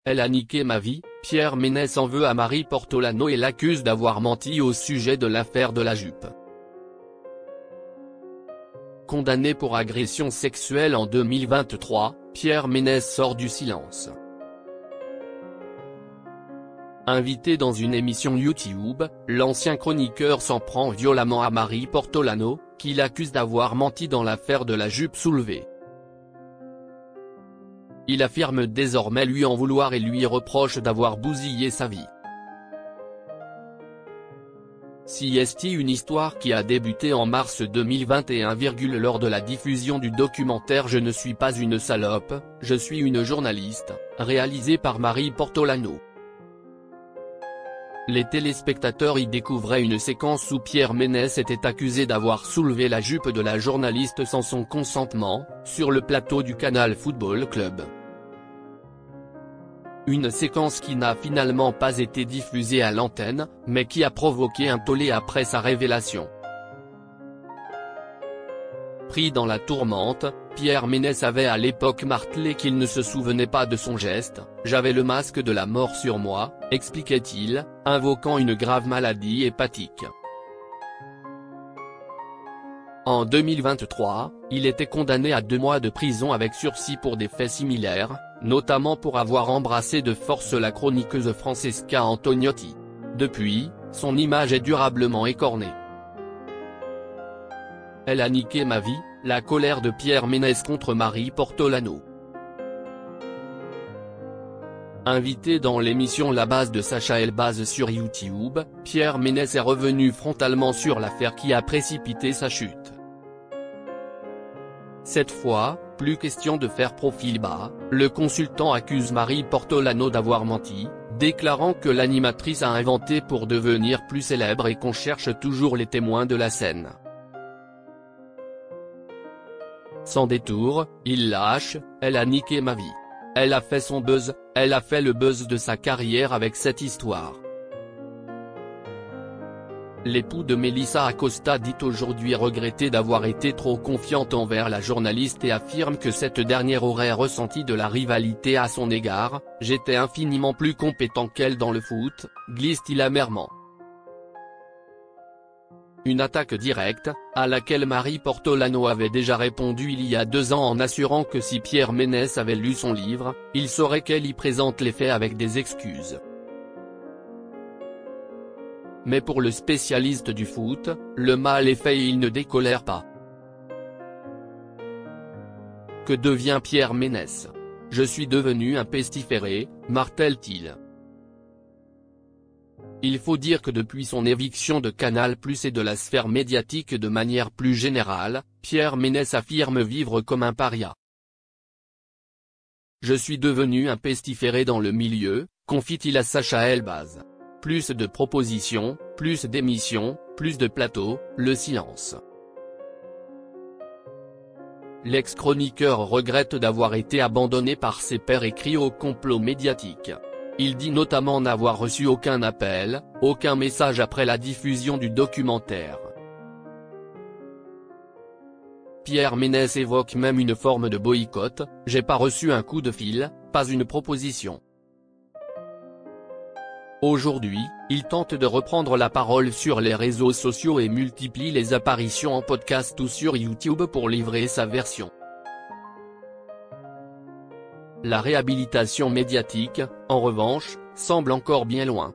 Elle a niqué ma vie, Pierre Ménès en veut à Marie Portolano et l'accuse d'avoir menti au sujet de l'affaire de la jupe. Condamné pour agression sexuelle en 2023, Pierre Ménès sort du silence. Invité dans une émission YouTube, l'ancien chroniqueur s'en prend violemment à Marie Portolano, qui l'accuse d'avoir menti dans l'affaire de la jupe soulevée. Il affirme désormais lui en vouloir et lui reproche d'avoir bousillé sa vie. C'est une histoire qui a débuté en mars 2021. Lors de la diffusion du documentaire Je ne suis pas une salope, je suis une journaliste, réalisé par Marie Portolano. Les téléspectateurs y découvraient une séquence où Pierre Ménès était accusé d'avoir soulevé la jupe de la journaliste sans son consentement, sur le plateau du Canal Football Club. Une séquence qui n'a finalement pas été diffusée à l'antenne, mais qui a provoqué un tollé après sa révélation. Pris dans la tourmente, Pierre Ménès avait à l'époque martelé qu'il ne se souvenait pas de son geste. « J'avais le masque de la mort sur moi », expliquait-il, invoquant une grave maladie hépatique. En 2023, il était condamné à 2 mois de prison avec sursis pour des faits similaires, notamment pour avoir embrassé de force la chroniqueuse Francesca Antoniotti. Depuis, son image est durablement écornée. Elle a niqué ma vie, la colère de Pierre Ménès contre Marie Portolano. Invité dans l'émission La Base de Sacha Elbaz sur YouTube, Pierre Ménès est revenu frontalement sur l'affaire qui a précipité sa chute. Cette fois, plus question de faire profil bas, le consultant accuse Marie Portolano d'avoir menti, déclarant que l'animatrice a inventé pour devenir plus célèbre et qu'on cherche toujours les témoins de la scène. Sans détour, il lâche, elle a niqué ma vie. Elle a fait son buzz, elle a fait le buzz de sa carrière avec cette histoire. L'époux de Melissa Acosta dit aujourd'hui regretter d'avoir été trop confiante envers la journaliste et affirme que cette dernière aurait ressenti de la rivalité à son égard. « J'étais infiniment plus compétent qu'elle dans le foot », glisse-t-il amèrement. Une attaque directe, à laquelle Marie Portolano avait déjà répondu il y a 2 ans en assurant que si Pierre Ménès avait lu son livre, il saurait qu'elle y présente les faits avec des excuses. Mais pour le spécialiste du foot, le mal est fait et il ne décolère pas. Que devient Pierre Ménès? Je suis devenu un pestiféré, martèle-t-il. Il faut dire que depuis son éviction de Canal+ et de la sphère médiatique de manière plus générale, Pierre Ménès affirme vivre comme un paria. Je suis devenu un pestiféré dans le milieu, confie-t-il à Sacha Elbaz. Plus de propositions, plus d'émissions, plus de plateaux, le silence. L'ex-chroniqueur regrette d'avoir été abandonné par ses pairs et crie au complot médiatique. Il dit notamment n'avoir reçu aucun appel, aucun message après la diffusion du documentaire. Pierre Ménès évoque même une forme de boycott, « J'ai pas reçu un coup de fil, pas une proposition ». Aujourd'hui, il tente de reprendre la parole sur les réseaux sociaux et multiplie les apparitions en podcast ou sur YouTube pour livrer sa version. La réhabilitation médiatique, en revanche, semble encore bien loin.